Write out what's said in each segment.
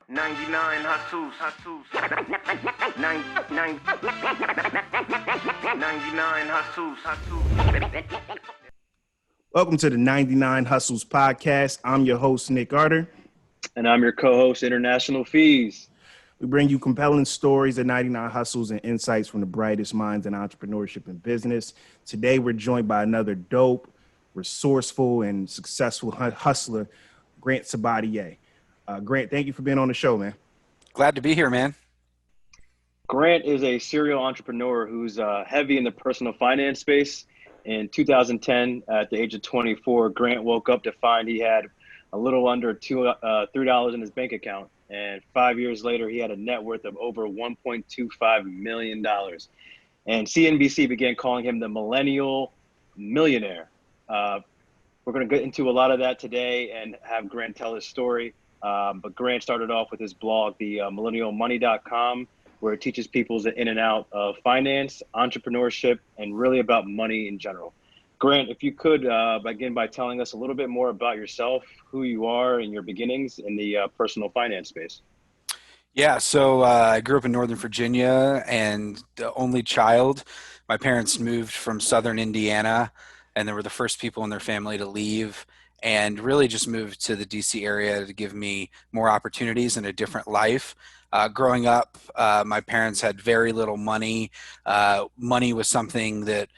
99 hustles. 99 hustles. Welcome to the 99 Hustles podcast. I'm your host, Nick Arter. And I'm your co-host, International Fees. We bring you compelling stories of 99 hustles and insights from the brightest minds in entrepreneurship and business. Today, we're joined by another dope, resourceful, and successful hustler, Grant Sabatier. Grant, thank you for being on the show, man. Glad to be here, man. Grant is a serial entrepreneur who's heavy in the personal finance space. In 2010, at the age of 24, Grant woke up to find he had a little under $3 in his bank account. And 5 years later, he had a net worth of over $1.25 million. And CNBC began calling him the Millennial Millionaire. We're going to get into a lot of that today and have Grant tell his story. But Grant started off with his blog, the millennialmoney.com, where it teaches people the in and out of finance, entrepreneurship, and really about money in general. Grant, if you could begin by telling us a little bit more about yourself, who you are, and your beginnings in the personal finance space. Yeah, so I grew up in Northern Virginia and the only child. My parents moved from Southern Indiana, and they were the first people in their family to leave, and really just moved to the DC area to give me more opportunities and a different life. Growing up, my parents had very little money. Money was something that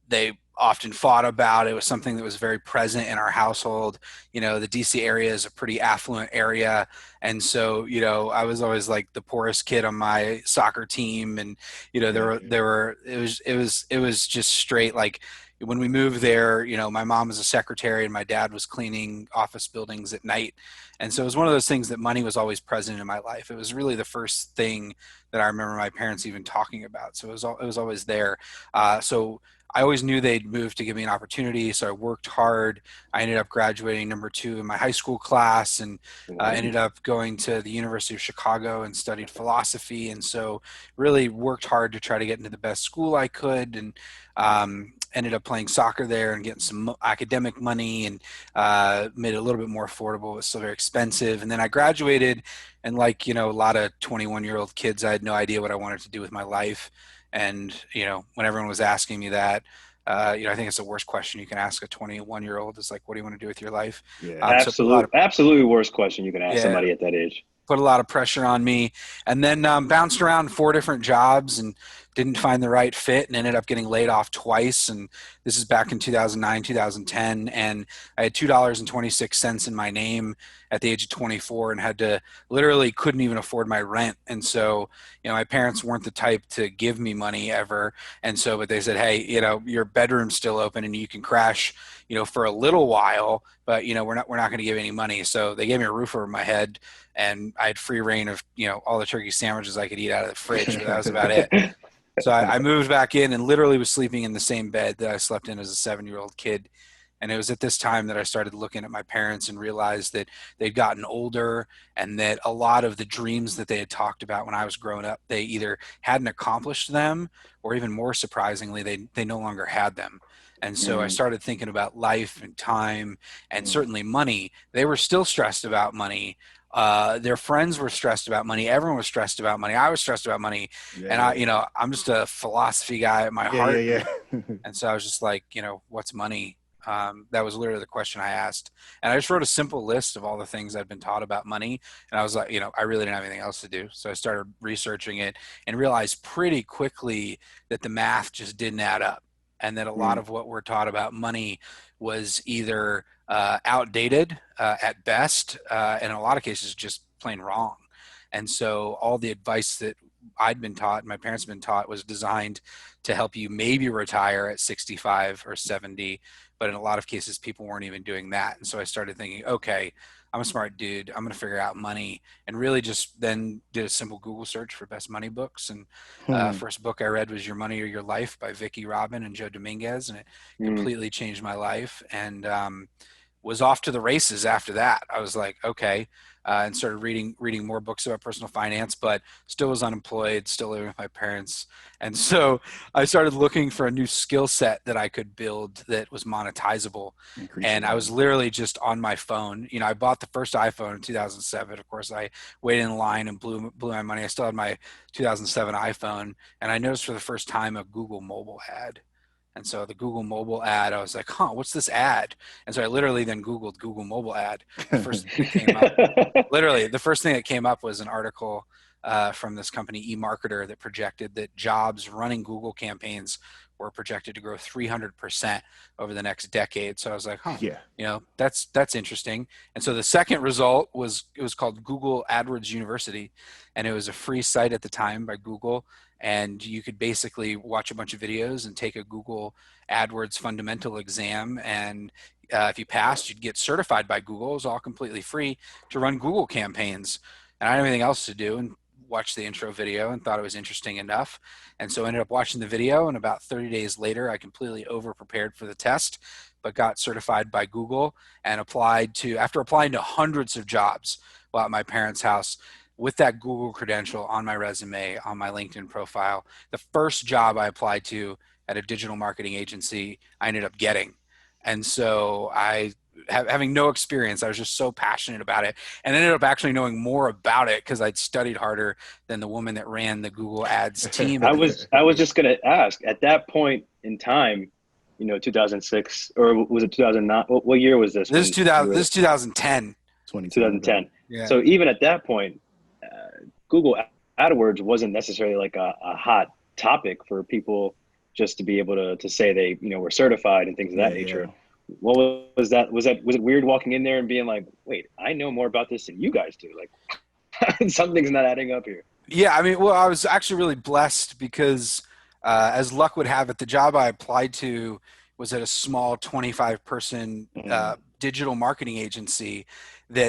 they often fought about. It was something that was very present in our household. You know, the DC area is a pretty affluent area. And so, you know, I was always like the poorest kid on my soccer team. And, you know, it was just straight like, when we moved there, you know, my mom was a secretary and my dad was cleaning office buildings at night. And so it was one of those things that money was always present in my life. It was really the first thing that I remember my parents even talking about. So it was always there. So I always knew they'd moved to give me an opportunity. So I worked hard. I ended up graduating number 2 in my high school class, and ended up going to the University of Chicago and studied philosophy. And so really worked hard to try to get into the best school I could, and ended up playing soccer there and getting some academic money, and made it a little bit more affordable. It was still very expensive. And then I graduated, and like, you know, a lot of 21-year-old kids, I had no idea what I wanted to do with my life. And, you know, when everyone was asking me that, you know, I think it's the worst question you can ask a 21-year-old is like, what do you want to do with your life? Yeah, absolutely worst question you can ask somebody at that age. Put a lot of pressure on me, and then bounced around 4 different jobs and didn't find the right fit, and ended up getting laid off twice. And this is back in 2009, 2010. And I had $2.26 in my name at the age of 24, and couldn't even afford my rent. And so, you know, my parents weren't the type to give me money ever. And so, but they said, hey, you know, your bedroom's still open and you can crash, you know, for a little while, but, you know, we're not going to give any money. So they gave me a roof over my head, and I had free reign of, you know, all the turkey sandwiches I could eat out of the fridge, but that was about it. So I moved back in and literally was sleeping in the same bed that I slept in as a 7-year-old kid. And it was at this time that I started looking at my parents and realized that they'd gotten older, and that a lot of the dreams that they had talked about when I was growing up, they either hadn't accomplished them, or even more surprisingly, they no longer had them. And so I started thinking about life and time, and certainly money. They were still stressed about money. Their friends were stressed about money. Everyone was stressed about money. I was stressed about money. And I'm just a philosophy guy at my heart. And so I was just like, you know, what's money? That was literally the question I asked. And I just wrote a simple list of all the things I'd been taught about money. And I was like, you know, I really didn't have anything else to do. So I started researching it and realized pretty quickly that the math just didn't add up. And that a lot of what we're taught about money was either outdated at best, and in a lot of cases just plain wrong. And so all the advice that I'd been taught, my parents had been taught, was designed to help you maybe retire at 65 or 70. But in a lot of cases, people weren't even doing that. And so I started thinking, okay, I'm a smart dude. I'm going to figure out money, and really just then did a simple Google search for best money books. And first book I read was Your Money or Your Life by Vicki Robin and Joe Dominguez. And it completely changed my life. And was off to the races after that. I was like, okay, and started reading more books about personal finance, but still was unemployed, still living with my parents. And so I started looking for a new skill set that I could build that was monetizable. And I was literally just on my phone. You know, I bought the first iPhone in 2007. Of course, I waited in line and blew my money. I still had my 2007 iPhone, and I noticed for the first time a Google mobile ad. And so the Google mobile ad, I was like, huh, what's this ad? And so I literally then Googled Google mobile ad. The first thing that came up, literally, the first thing that came up was an article from this company, eMarketer, that projected that jobs running Google campaigns were projected to grow 300% over the next decade. So I was like, huh, Yeah. you know, that's interesting. And so the second result was, it was called Google AdWords University, and it was a free site at the time by Google. And you could basically watch a bunch of videos and take a Google AdWords fundamental exam. And if you passed, you'd get certified by Google. It was all completely free to run Google campaigns. And I didn't have anything else to do, and watched the intro video and thought it was interesting enough. And so I ended up watching the video, and about 30 days later, I completely over prepared for the test, but got certified by Google and after applying to hundreds of jobs while at my parents' house, with that Google credential on my resume, on my LinkedIn profile, the first job I applied to at a digital marketing agency, I ended up getting. And so having no experience, I was just so passionate about it, and ended up actually knowing more about it because I'd studied harder than the woman that ran the Google Ads team. I was just going to ask, at that point in time, you know, 2006, or was it 2009? What year was this? This is 2000. This is 2010. 2010. Yeah. So even at that point, Google AdWords wasn't necessarily like a hot topic for people just to be able to say they, you know, were certified and things of that nature. Yeah. What was that? Was it weird walking in there and being like, wait, I know more about this than you guys do? Like, something's not adding up here. Yeah, I mean, well, I was actually really blessed because, as luck would have it, the job I applied to was at a small 25-person digital marketing agency.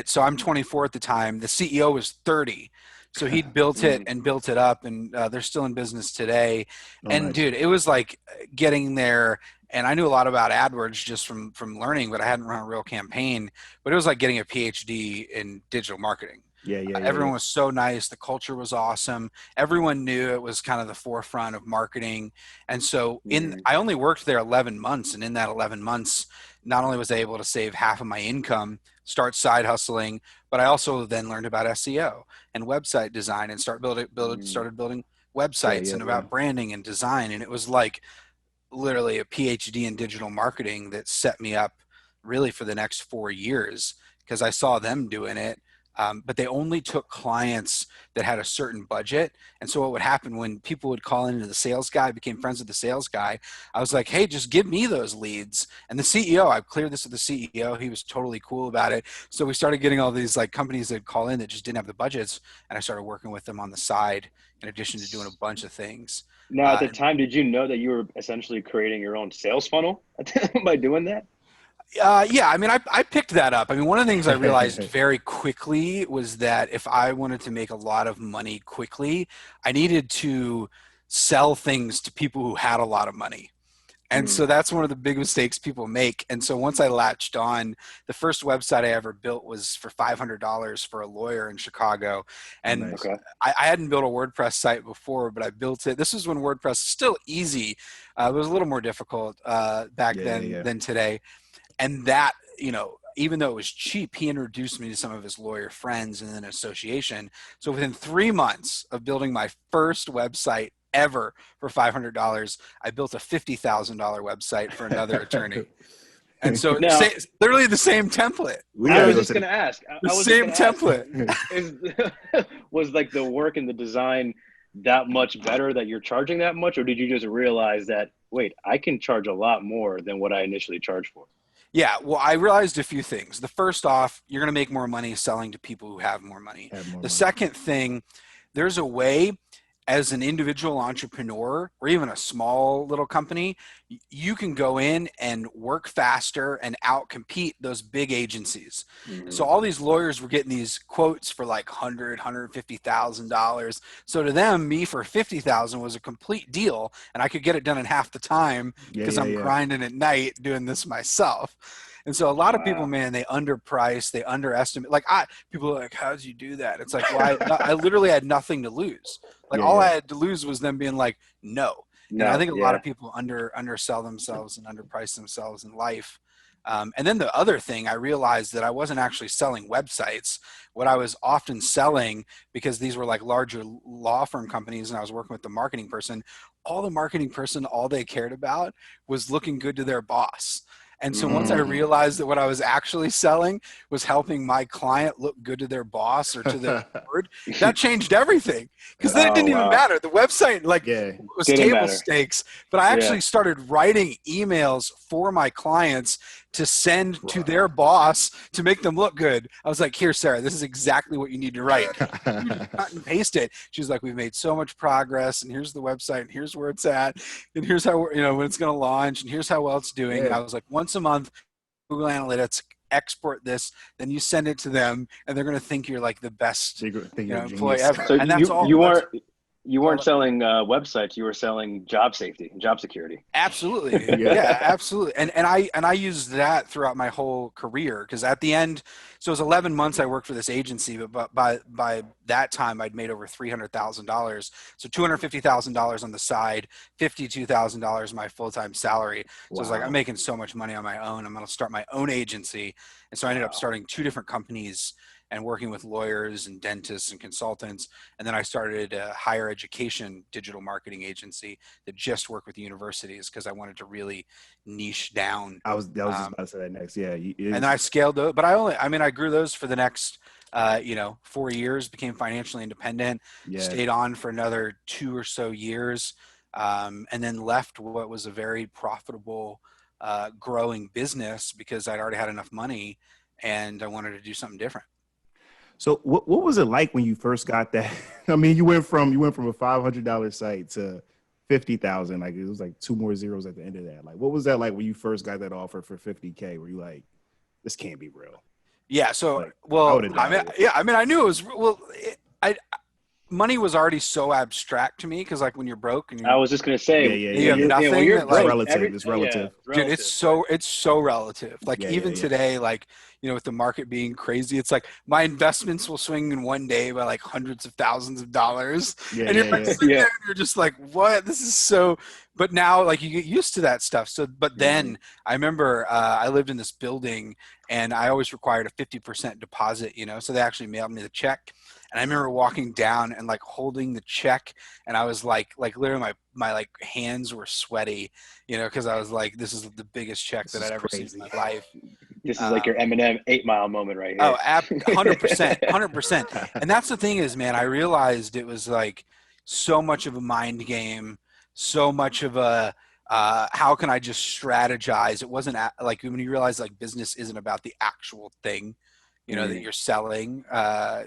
So I'm 24 at the time. The CEO was 30. So he'd built it and built it up, and they're still in business today. And nice. Dude, it was like getting there. And I knew a lot about AdWords just from learning, but I hadn't run a real campaign. But it was like getting a PhD in digital marketing. Everyone was so nice. The culture was awesome. Everyone knew it was kind of the forefront of marketing. And so I only worked there 11 months. And in that 11 months, not only was I able to save half of my income, start side hustling, but I also then learned about SEO and website design and started building websites and about branding and design. And it was like literally a PhD in digital marketing that set me up really for the next 4 years, because I saw them doing it. But they only took clients that had a certain budget. And so what would happen when people would call into the sales guy, I became friends with the sales guy. I was like, hey, just give me those leads. And the CEO, I cleared this with the CEO. He was totally cool about it. So we started getting all these like companies that call in that just didn't have the budgets. And I started working with them on the side in addition to doing a bunch of things. Now, at the time, did you know that you were essentially creating your own sales funnel by doing that? Yeah, I mean, I picked that up. I mean, one of the things I realized very quickly was that if I wanted to make a lot of money quickly, I needed to sell things to people who had a lot of money. And so that's one of the big mistakes people make. And so once I latched on, the first website I ever built was for $500 for a lawyer in Chicago. And I hadn't built a WordPress site before, but I built it. This was when WordPress was still easy. It was a little more difficult back then than today. And that, you know, even though it was cheap, he introduced me to some of his lawyer friends and an association. So within 3 months of building my first website ever for $500, I built a $50,000 website for another attorney. And so literally the same template. I was just going to ask. The same template. Was like the work and the design that much better that you're charging that much? Or did you just realize that, wait, I can charge a lot more than what I initially charged for? Yeah, well, I realized a few things. The first off, you're going to make more money selling to people who have more money. Second thing, there's a way as an individual entrepreneur or even a small little company, you can go in and work faster and outcompete those big agencies. So all these lawyers were getting these quotes for like $150,000. So to them, me for $50,000 was a complete deal, and I could get it done in half the time because I'm grinding at night doing this myself. And so a lot of people, Wow. man, they underprice, they underestimate. Like people are like, how did you do that? It's like, well, I literally had nothing to lose. Like Yeah, all I yeah. had to lose was them being like, no. And I No, think a lot yeah. of people undersell themselves and underprice themselves in life. And then the other thing, I realized that I wasn't actually selling websites. What I was often selling, because these were like larger law firm companies and I was working with the marketing person, all they cared about was looking good to their boss. And so once I Mm. realized that what I was actually selling was helping my client look good to their boss or to their board, that changed everything. Because then it Oh, didn't even wow. matter. The website like Yeah. was Didn't table matter. stakes, but I Yeah. actually started writing emails for my clients to send to their Bruh. boss to make them look good. I was like, here, Sarah, this is exactly what you need to write. You just cut and paste it. She's like, we've made so much progress, and here's the website, and here's where it's at, and here's how when it's going to launch, and here's how well it's doing. And Yeah. I was like, once a month, Google Analytics, export this, then you send it to them, and they're going to think you're like the best, Think you're a employee genius. ever. So And that's all. you That's weren't all. selling websites. You were selling job safety and job security. Absolutely. Yeah. Yeah, absolutely. And I used that throughout my whole career because at the end, so it was 11 months I worked for this agency, but by that time I'd made over $300,000. So $250,000 on the side, $52,000 my full-time salary. So I was like, I'm Wow. making so much money on my own. I'm going to start my own agency. And so I ended up Wow. starting two different companies and working with lawyers and dentists and consultants. And then I started a higher education digital marketing agency that just worked with universities because I wanted to really niche down. I was just about to say that next. Yeah. And then I scaled those, but I grew those for the next, 4 years, became financially independent, Yeah. stayed on for another 2 or so years, and then left what was a very profitable, growing business because I'd already had enough money and I wanted to do something different. So what was it like when you first got that? I mean, you went from a $500 site to 50,000. Like it was like two more zeros at the end of that. Like what was that like when you first got that offer for 50K? Were you like, this can't be real? Yeah. So, Like I well, would have I mean, doubted it. yeah, I mean, I knew it was, well, I, money was already so abstract to me. Cause like when you're broke and I was just gonna say, Yeah, yeah, you yeah, have yeah. when nothing you're that It's like, broke, relative. It's yeah, relative. it's dude, relative. it's so relative. Like Yeah, yeah, even yeah. today, like, with the market being crazy, it's like my investments will swing in one day by like hundreds of thousands of dollars. Yeah, And you're yeah, like yeah. sitting there and you're just like, what? This is so, but now like you get used to that stuff. So, but Mhm. then I remember I lived in this building and I always required a 50% deposit, so they actually mailed me the check. And I remember walking down and like holding the check and I was like literally my like hands were sweaty, because I was like, this is the biggest check This that is I'd ever seen in crazy. my life. This is like your Um, Eminem 8 Mile moment right oh, here. 100%, 100%. And that's the thing is, man, I realized it was like so much of a mind game, so much of a, how can I just strategize? It wasn't like when you realize like business isn't about the actual thing, that Mm. you're selling.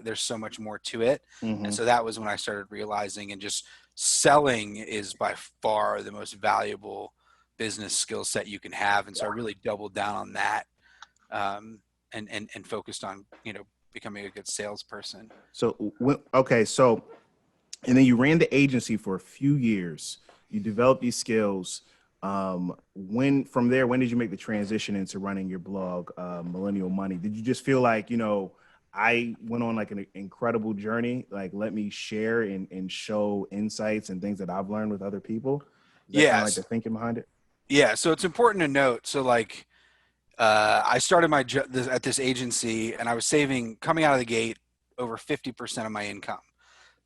There's so much more to it. And Hmm. so that was when I started realizing and just selling is by far the most valuable business skill set you can have. And so I really doubled down on that, um, and focused on, becoming a good salesperson. So okay, so and then you ran the agency for a few years. You developed these skills. When from there, when did you make the transition into running your blog, Millennial Money? Did you just feel like, I went on like an incredible journey, like let me share and show insights and things that I've learned with other people? Is that kind of like Yes. the thinking behind it? Yeah. So it's important to note. So like, I started at this agency and I was saving coming out of the gate over 50% of my income.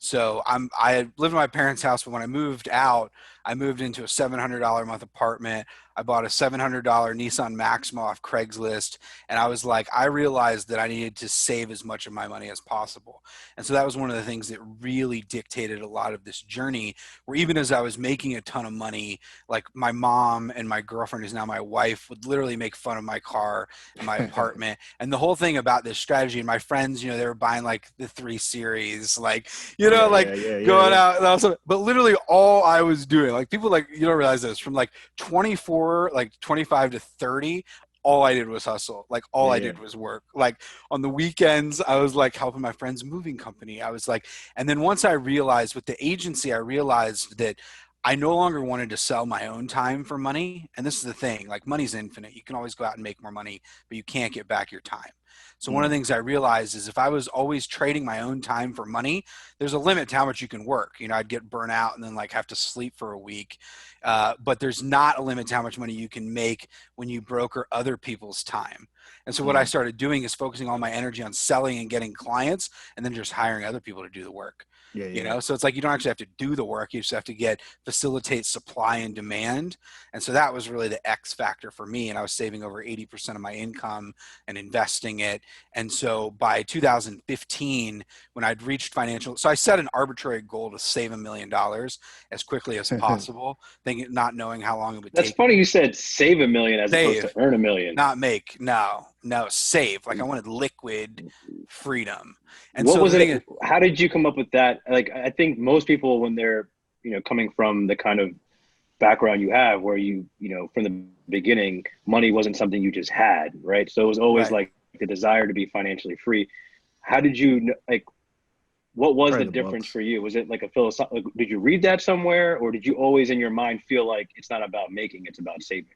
So I had lived in my parents' house, but when I moved out, I moved into a $700 a month apartment. I bought a $700 Nissan Maxima off Craigslist, and I was like, I realized that I needed to save as much of my money as possible. And so that was one of the things that really dictated a lot of this journey. Where even as I was making a ton of money, like my mom and my girlfriend, who's now my wife, would literally make fun of my car and my apartment. And the whole thing about this strategy, and my friends, they were buying like the 3 Series, like Yeah, like yeah, yeah, yeah, going yeah. out and also, but literally all I was doing, like people like, you don't realize this, from like 24, like 25 to 30, all I did was hustle. Like all Yeah, I yeah. did was work. Like on the weekends, I was like helping my friend's moving company. I was like, and then once I realized with the agency, I realized that I no longer wanted to sell my own time for money. And this is the thing, like money's infinite. You can always go out and make more money, but you can't get back your time. So one of the things I realized is if I was always trading my own time for money, there's a limit to how much you can work. You know, I'd get burnt out and then like have to sleep for a week. But there's not a limit to how much money you can make when you broker other people's time. And so what I started doing is focusing all my energy on selling and getting clients and then just hiring other people to do the work. You know, so it's like you don't actually have to do the work. You just have to facilitate supply and demand. And so that was really the X factor for me. And I was saving over 80% of my income and investing it. And so by 2015, when I'd reached financial, so I set an arbitrary goal to save $1 million as quickly as possible, not knowing how long it would take. That's funny you said save $1 million as opposed to earn $1 million. Not make, no, save. Like I wanted liquid freedom. And what so was it? How did you come up with that? Like, I think most people, when they're, you know, coming from the kind of background you have, where you know, from the beginning, money wasn't something you just had, right? So it was always like the desire to be financially free. How did you, like, what was the difference for you? Was it like a philosophical, did you read that somewhere, or did you always in your mind feel like it's not about making, it's about saving?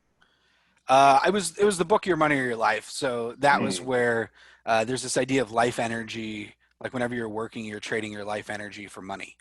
It was the book Your Money or Your Life. So that was where there's this idea of life energy. Like whenever you're working, you're trading your life energy for money.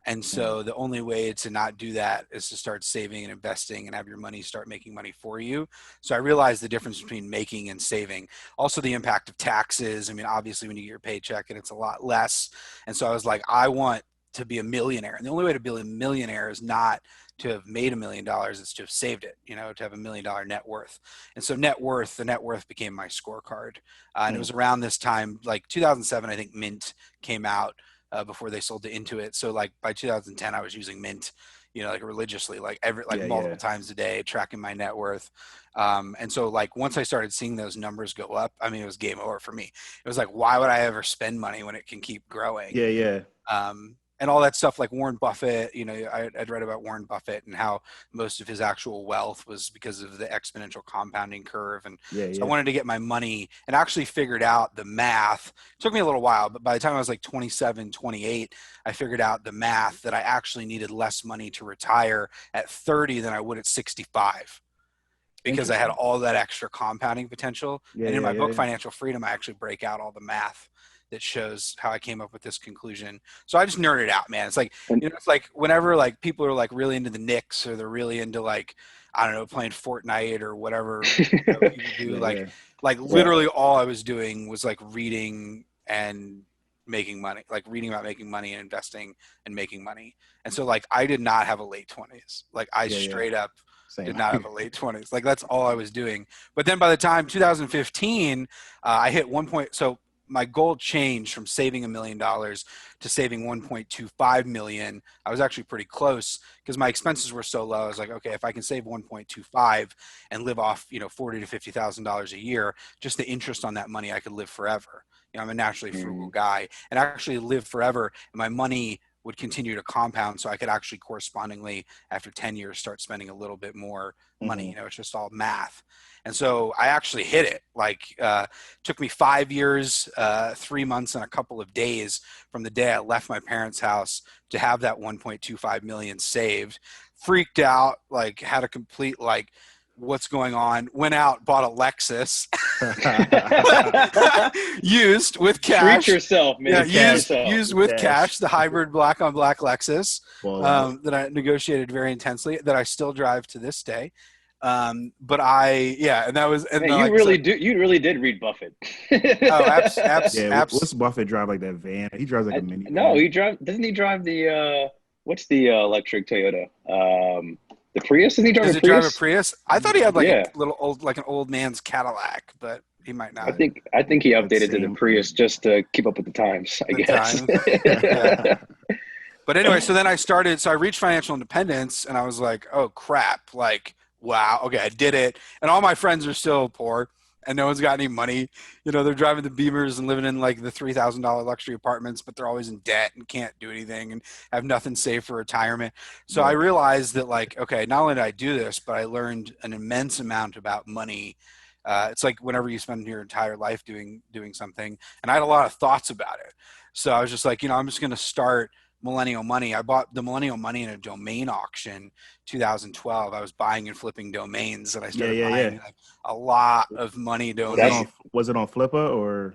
And so the only way to not do that is to start saving and investing and have your money start making money for you. So I realized the difference between making and saving. Also the impact of taxes. I mean, obviously when you get your paycheck and it's a lot less. And so I was like, I want to be a millionaire. And the only way to be a millionaire is not to have made $1 million, it's to have saved it, you know, to have $1 million net worth. And so the net worth became my scorecard. And it was around this time, like 2007, I think Mint came out before they sold to Intuit. So like by 2010, I was using Mint, you know, like religiously, like multiple times a day, tracking my net worth. And so like once I started seeing those numbers go up, I mean, it was game over for me. It was like, why would I ever spend money when it can keep growing? And all that stuff, like Warren Buffett, you know, I'd read about Warren Buffett and how most of his actual wealth was because of the exponential compounding curve. And so I wanted to get my money and actually figured out the math. It took me a little while, but by the time I was like 27, 28, I figured out the math that I actually needed less money to retire at 30 than I would at 65. Because I had all that extra compounding potential. And in my book, Financial Freedom, I actually break out all the math that shows how I came up with this conclusion. So I just nerded out, man. It's like, you know, it's like whenever like people are like really into the Knicks or they're really into like, I don't know, playing Fortnite or whatever you know, people do, like literally all I was doing was like reading and making money, like reading about making money and investing and making money. And so like, I did not have a late 20s. Like I straight up did not have a late 20s. Like that's all I was doing. But then by the time 2015, I hit so my goal changed from saving $1 million to saving 1.25 million. I was actually pretty close because my expenses were so low. I was like, okay, if I can save 1.25 and live off, you know, $40,000 to $50,000 a year, just the interest on that money, I could live forever. You know, I'm a naturally frugal guy and actually live forever. And my money would continue to compound. So I could actually correspondingly, after 10 years, start spending a little bit more money. You know, it's just all math. And so I actually hit it. Like, took me 5 years, 3 months, and a couple of days from the day I left my parents' house to have that 1.25 million saved. Freaked out, like had a complete like, what's going on? Went out, bought a Lexus, used with cash. Treat yourself, man. Yeah, used with cash, the hybrid black on black Lexus that I negotiated very intensely, that I still drive to this day. But and that was, and man, you really did read Buffett. What's Buffett drive like that van? He drives like a mini. No, doesn't he drive the what's the electric Toyota? The Prius? Does he drive a Prius? Drive a Prius? I thought he had like a little old, like an old man's Cadillac, but he might not. I think he updated to the Prius just to keep up with the times, I guess. But anyway, so then I reached financial independence and I was like, oh crap, like, wow, okay, I did it. And all my friends are still poor and no one's got any money. You know, they're driving the Beamers and living in like the $3,000 luxury apartments, but they're always in debt and can't do anything and have nothing saved for retirement. So I realized that like, okay, not only did I do this, but I learned an immense amount about money. It's like whenever you spend your entire life doing something, and I had a lot of thoughts about it. So I was just like, you know, I'm just going to start Millennial Money. I bought the Millennial Money in a domain auction 2012. I was buying and flipping domains, and I started buying like a lot of money domains. Was it on Flippa or?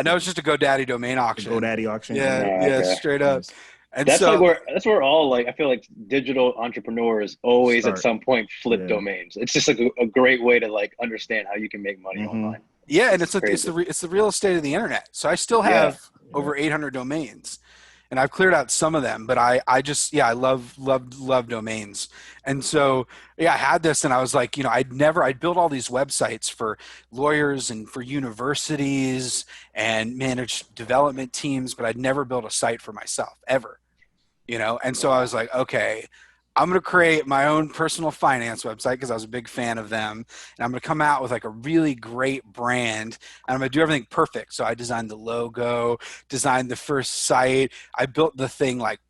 No, it's just a GoDaddy domain auction. GoDaddy auction. Yeah, Oh, yeah, okay. straight up. Nice. And That's so like where all like I feel like digital entrepreneurs always Start. at some point flip domains. It's just like a great way to like understand how you can make money online. Yeah, and it's the real estate of the internet. So I still have over 800 domains, and I've cleared out some of them, but I love domains. And so I had this, and I was like, I'd built all these websites for lawyers and for universities and managed development teams, but I'd never built a site for myself ever. And so I was like, okay, I'm going to create my own personal finance website because I was a big fan of them. And I'm going to come out with like a really great brand, and I'm going to do everything perfect. So I designed the logo, designed the first site. I built the thing like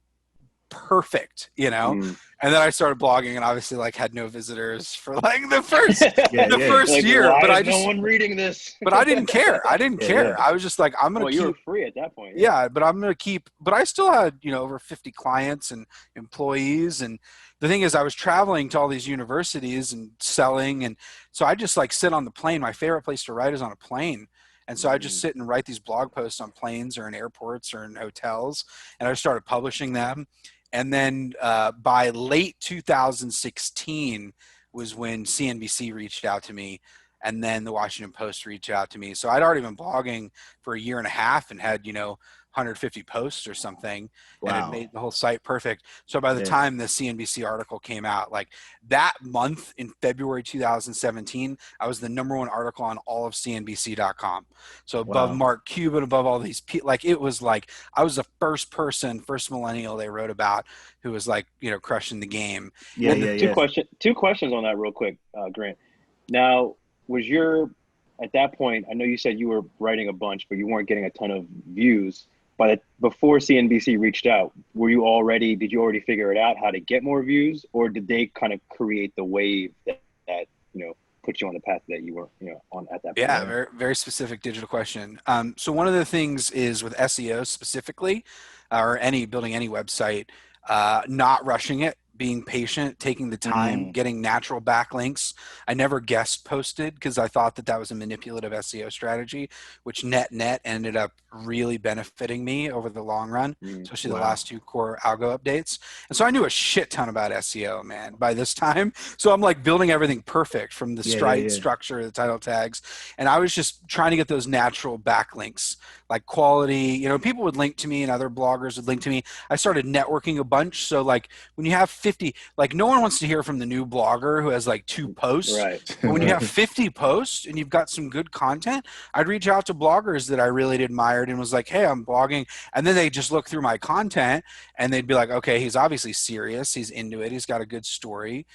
perfect, and then I started blogging, and obviously like had no visitors for like the first Like, year, why but is I just no one reading this. but I didn't care. I didn't care. Yeah. I was just like, I'm going to you were free at that point. but I'm going to keep, but I still had, over 50 clients and employees. And the thing is, I was traveling to all these universities and selling. And so I just like sit on the plane. My favorite place to write is on a plane. And so I just sit and write these blog posts on planes or in airports or in hotels. And I started publishing them. And then by late 2016 was when CNBC reached out to me. And then the Washington Post reached out to me. So I'd already been blogging for a year and a half and had, 150 posts or something. Wow. And it made the whole site perfect. So by the time the CNBC article came out, like that month in February 2017, I was the #1 article on all of CNBC.com. So above Mark Cuban, above all these people, like it was like I was the first millennial they wrote about who was like, crushing the game. Two questions on that real quick, Grant. Now, at that point, I know you said you were writing a bunch, but you weren't getting a ton of views. But before CNBC reached out, did you already figure it out how to get more views, or did they kind of create the wave that put you on the path that you were on at that point? Yeah, very, very specific digital question. So one of the things is with SEO specifically, or building any website, not rushing it, being patient, taking the time, getting natural backlinks. I never guest posted because I thought that was a manipulative SEO strategy, which net ended up really benefiting me over the long run, especially the last 2 core algo updates. And so I knew a shit ton about SEO, man, by this time. So I'm like building everything perfect from the structure, the title tags. And I was just trying to get those natural backlinks, like quality, people would link to me and other bloggers would link to me. I started networking a bunch. So like when you have 50, like no one wants to hear from the new blogger who has like 2 posts. Right. But when you have 50 posts and you've got some good content, I'd reach out to bloggers that I really admired and was like, hey, I'm blogging. And then they just look through my content and they'd be like, okay, he's obviously serious. He's into it. He's got a good story.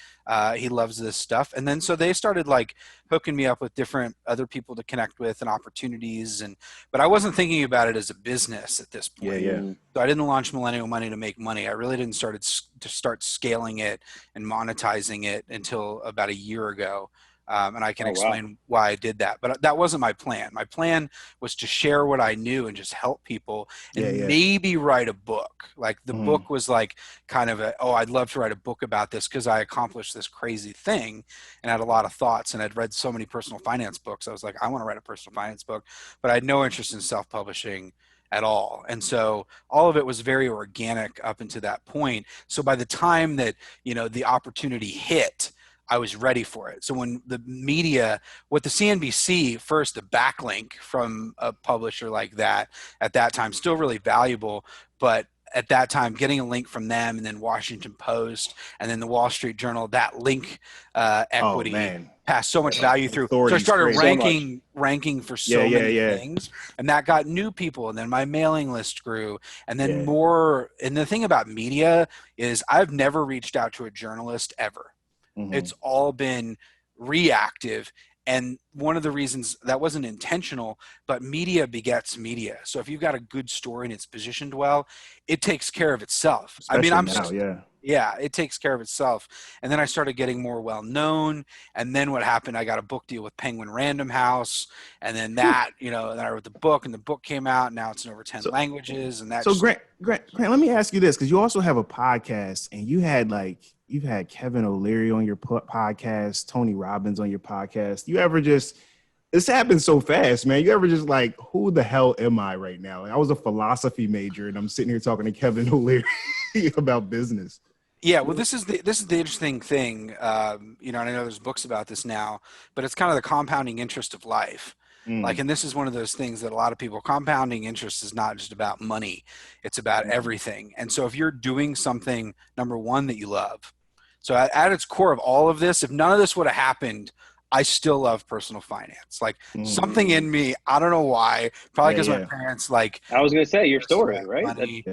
He loves this stuff. And then so they started like hooking me up with different other people to connect with and opportunities. But I wasn't thinking about it as a business at this point. So I didn't launch Millennial Money to make money. I really didn't start scaling it and monetizing it until about a year ago. And I can explain why I did that. But that wasn't my plan. My plan was to share what I knew and just help people and maybe write a book. Like the book was like kind of I'd love to write a book about this because I accomplished this crazy thing and had a lot of thoughts. And I'd read so many personal finance books. I was like, I want to write a personal finance book. But I had no interest in self-publishing at all. And so all of it was very organic up until that point. So by the time that, the opportunity hit, I was ready for it. So when the media, with the CNBC, first the backlink from a publisher like that, at that time, still really valuable, but at that time, getting a link from them and then Washington Post and then the Wall Street Journal, that link equity passed so much value through. So I started ranking for so many things, and that got new people. And then my mailing list grew, and then more. And the thing about media is I've never reached out to a journalist ever. It's all been reactive. And one of the reasons that wasn't intentional, but media begets media. So if you've got a good story and it's positioned well, it takes care of itself. Especially I mean, now, Yeah, it takes care of itself. And then I started getting more well known. And then what happened? I got a book deal with Penguin Random House. And then that, then I wrote the book and the book came out. Now it's in over 10 So, languages. And that so just, Grant, let me ask you this, because you also have a podcast, and you've had Kevin O'Leary on your podcast, Tony Robbins on your podcast. You ever just, this happened so fast, man. You ever just like, who the hell am I right now? I was a philosophy major, and I'm sitting here talking to Kevin O'Leary about business. yeah, well, this is the interesting thing. And I know there's books about this now, but it's kind of the compounding interest of life. Like, and this is one of those things that a lot of people, compounding interest is not just about money. It's about everything. And so if you're doing something, number one, that you love. So at its core of all of this, if none of this would have happened, I still love personal finance. Like something in me, I don't know why, probably because my parents like. I was going to say your story, right? Money.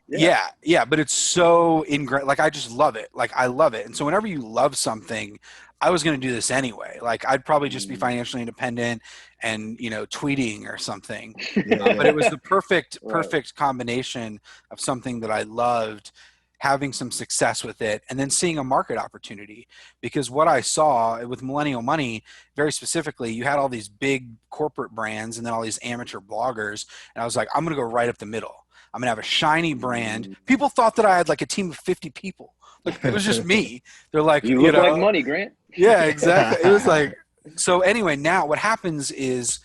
Yeah, but it's so ingrained. Like, I just love it. Like, I love it. And so whenever you love something, I was going to do this anyway. Like, I'd probably just be financially independent and, tweeting or something. But it was the perfect combination of something that I loved, having some success with it, and then seeing a market opportunity. Because what I saw with Millennial Money, very specifically, you had all these big corporate brands and then all these amateur bloggers. And I was like, I'm going to go right up the middle. I'm going to have a shiny brand. People thought that I had like a team of 50 people. Like, it was just me. They're like, you look like money, Grant. Yeah, exactly. It was like, so anyway, now what happens is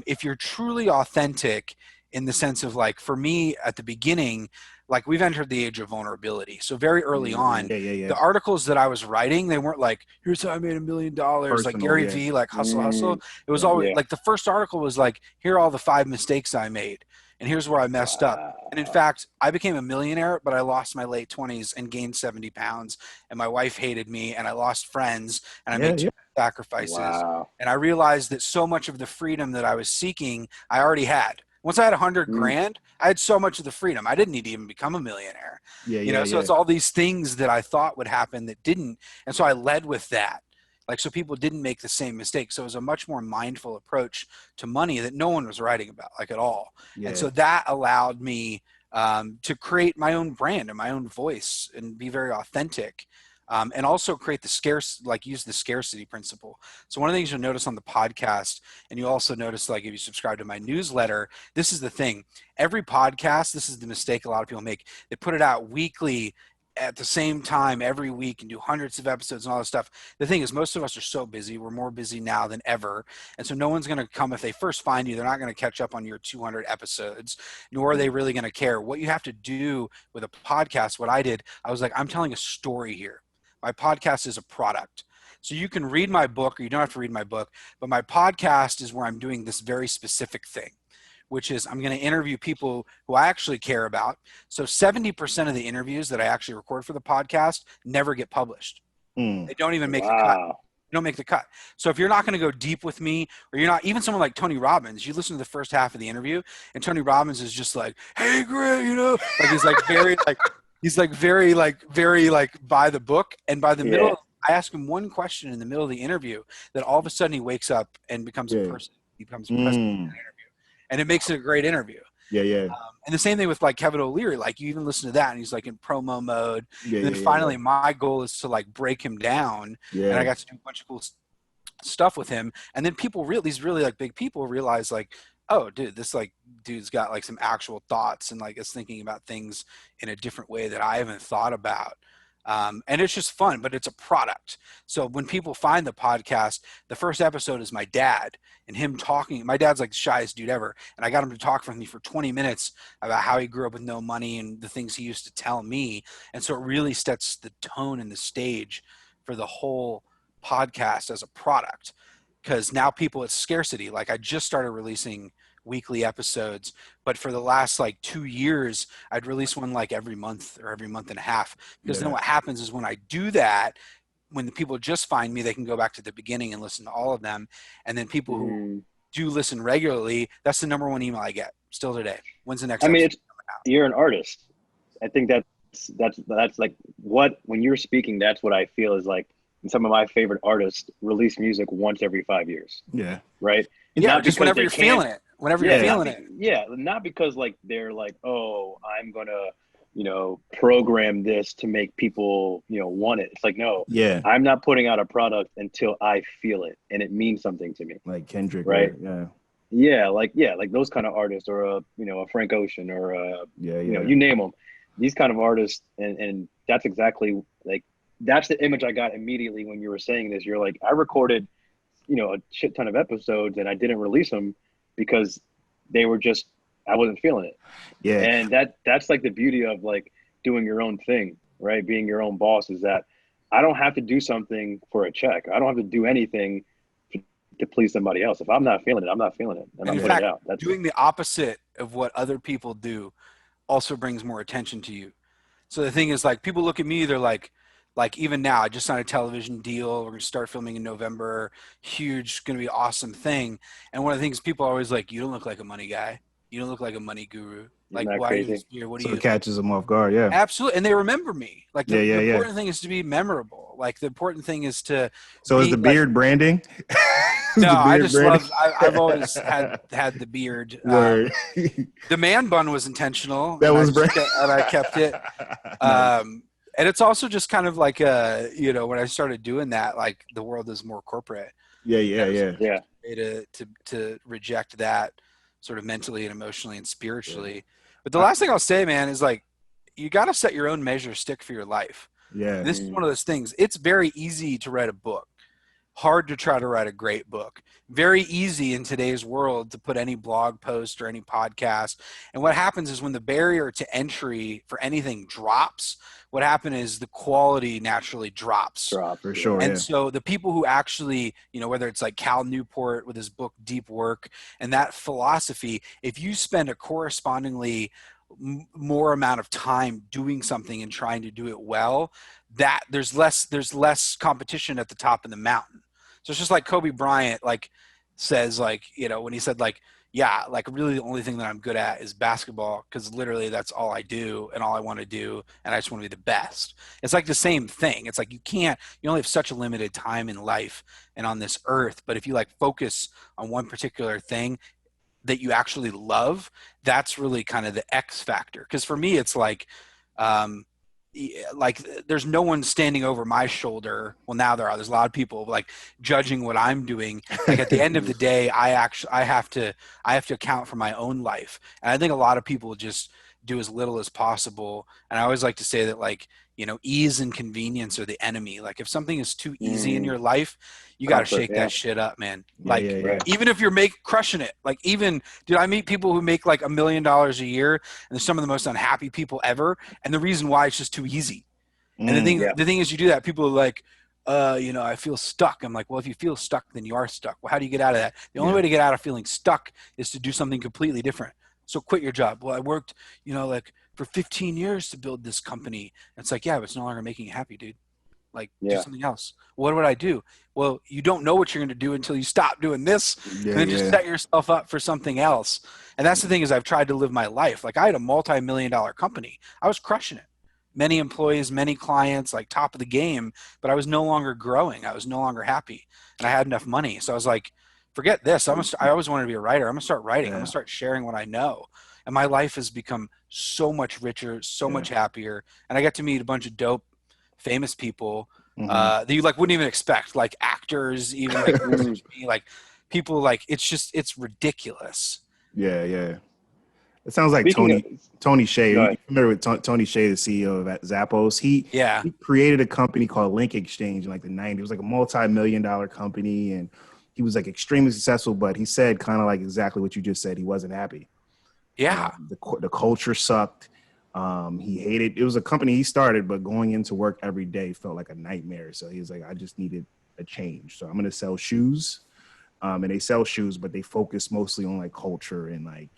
if you're truly authentic in the sense of, like, for me at the beginning, like, we've entered the age of vulnerability. So very early on, the articles that I was writing, they weren't like, here's how I made $1 million, like Gary Vee, like hustle. It was always like, the first article was like, here are all the 5 mistakes I made. And here's where I messed up. And in fact, I became a millionaire, but I lost my late 20s and gained 70 pounds. And my wife hated me, and I lost friends, and I made too many sacrifices. And I realized that so much of the freedom that I was seeking, I already had. Once I had 100 grand, I had so much of the freedom. I didn't need to even become a millionaire. So it's all these things that I thought would happen that didn't. And so I led with that. Like, so people didn't make the same mistake. So it was a much more mindful approach to money that no one was writing about, like, at all. And so that allowed me to create my own brand and my own voice and be very authentic. And also create use the scarcity principle. So one of the things you'll notice on the podcast, and you also notice, like, if you subscribe to my newsletter, this is the thing. Every podcast, this is the mistake a lot of people make. They put it out weekly at the same time every week and do hundreds of episodes and all this stuff. The thing is, most of us are so busy. We're more busy now than ever. And so no one's going to come. If they first find you, they're not going to catch up on your 200 episodes, nor are they really going to care. What you have to do with a podcast, what I did, I was like, I'm telling a story here. My podcast is a product. So you can read my book, or you don't have to read my book, but my podcast is where I'm doing this very specific thing, which is I'm going to interview people who I actually care about. So 70% of the interviews that I actually record for the podcast never get published. They don't even make the cut. They don't make the cut. So if you're not going to go deep with me, or you're not, even someone like Tony Robbins, you listen to the first half of the interview, and Tony Robbins is just like, hey, Grant, like, he's like very like, he's like very by the book. And by the middle, I ask him one question in the middle of the interview that all of a sudden he wakes up and becomes a person. He becomes present in the interview. And it makes it a great interview. And the same thing with, like, Kevin O'Leary. Like, you even listen to that, and he's like in promo mode. And then finally, my goal is to, like, break him down. And I got to do a bunch of cool stuff with him. And then these really like big people realize, like, oh, dude, this, like, dude's got, like, some actual thoughts and, like, is thinking about things in a different way that I haven't thought about. And it's just fun, but it's a product. So when people find the podcast, the first episode is my dad and him talking. My dad's like the shyest dude ever. And I got him to talk for me for 20 minutes about how he grew up with no money and the things he used to tell me. And so it really sets the tone and the stage for the whole podcast as a product. Because now it's scarcity. Like, I just started releasing weekly episodes, but for the last, like, 2 years, I'd release one, like, every month or every month and a half. Because then what happens is, when I do that, when the people just find me, they can go back to the beginning and listen to all of them. And then people who do listen regularly, that's the number one email I get still today. When's the next episode coming out? You're an artist. I think that's like when you're speaking, that's what I feel is like. And some of my favorite artists release music once every 5 years. Right. And not just whenever you're feeling it. Whenever you're feeling it. Yeah. Not because, like, they're like, oh, I'm gonna, program this to make people, want it. It's like, no, Yeah, I'm not putting out a product until I feel it and it means something to me. like Kendrick, Right. or, Like those kind of artists, or a Frank Ocean, or you name them, these kind of artists. And that's exactly like, that's the image I got immediately when you were saying this. You're like, I recorded, a shit ton of episodes and I didn't release them because they were just, I wasn't feeling it. yeah. And that's like the beauty of like doing your own thing, right? Being your own boss, is that I don't have to do something for a check. I don't have to do anything to please somebody else. If I'm not feeling it, I'm not feeling it. And I'm in putting fact, it out. That's doing the opposite of what other people do also brings more attention to you. So the thing is, like, people look at me, they're like even now, I just signed a television deal. We're gonna start filming in November. Huge, gonna be an awesome thing. And one of the things people are always like, you don't look like a money guy. You don't look like a money guru. Like, that why are you crazy? here? What do So you? it catches them off guard. Yeah. Absolutely, and they remember me. Like the Yeah. important thing is to be memorable. Like the important thing is to. So is the beard branding? Is No, the I beard just branding? love. I've always had the beard. Word. The man bun was intentional, That and was I kept it. Nice. And it's also just kind of like when I started doing that, like the world is more corporate. Yeah. Yeah. To reject that sort of mentally and emotionally and spiritually. But the last thing I'll say, man, is like you got to set your own measure stick for your life. Yeah. And this is one of those things. It's very easy to write a book. Hard to try to write a great book. Very easy in today's world to put any blog post or any podcast. And what happens is when the barrier to entry for anything drops, what happens is the quality naturally drops. For sure. And Yeah. so the people who actually, whether it's like Cal Newport with his book Deep Work and that philosophy, if you spend a correspondingly more amount of time doing something and trying to do it well, that there's less competition at the top of the mountain. So it's just like Kobe Bryant says, when he said really the only thing that I'm good at is basketball, because literally that's all I do and all I want to do, and I just want to be the best. It's like the same thing. It's like you only have such a limited time in life and on this earth, but if you focus on one particular thing that you actually love, that's really kind of the X factor. Because for me, it's there's no one standing over my shoulder. Well, now there's a lot of people judging what I'm doing. At the end of the day, I have to account for my own life. And I think a lot of people just do as little as possible. And I always like to say that ease and convenience are the enemy. If something is too easy in your life, you got to shake that shit up, man. Even if you're crushing it, I meet people who make $1 million a year, and they're some of the most unhappy people ever. And the reason why, it's just too easy. And the thing is, you do that, people are like, I feel stuck. I'm like, well, if you feel stuck, then you are stuck. Well, how do you get out of that? The only way to get out of feeling stuck is to do something completely different. So quit your job. Well, I worked, for 15 years to build this company. And it's like, yeah, but it's no longer making you happy, dude. Do something else. What would I do? Well, you don't know what you're going to do until you stop doing this, and then just set yourself up for something else. And that's the thing, is I've tried to live my life. I had a multi-million-dollar company. I was crushing it. Many employees, many clients, top of the game, but I was no longer growing. I was no longer happy, and I had enough money. So I was like, forget this. I always wanted to be a writer. I'm going to start writing. I'm going to start sharing what I know. And my life has become so much richer, so much happier. And I got to meet a bunch of dope, famous people that you wouldn't even expect, actors, even people. It's ridiculous. Yeah. It sounds like Tony Hsieh. Are you familiar with Tony Hsieh, the CEO of Zappos? He created a company called Link Exchange in the 90s. It was a multi-million-dollar company, and he was extremely successful. But he said kind of exactly what you just said. He wasn't happy. Yeah, the culture sucked. He hated. It was a company he started, but going into work every day felt like a nightmare. So he was like, I just needed a change. So I'm going to sell shoes. And they sell shoes, but they focus mostly on culture and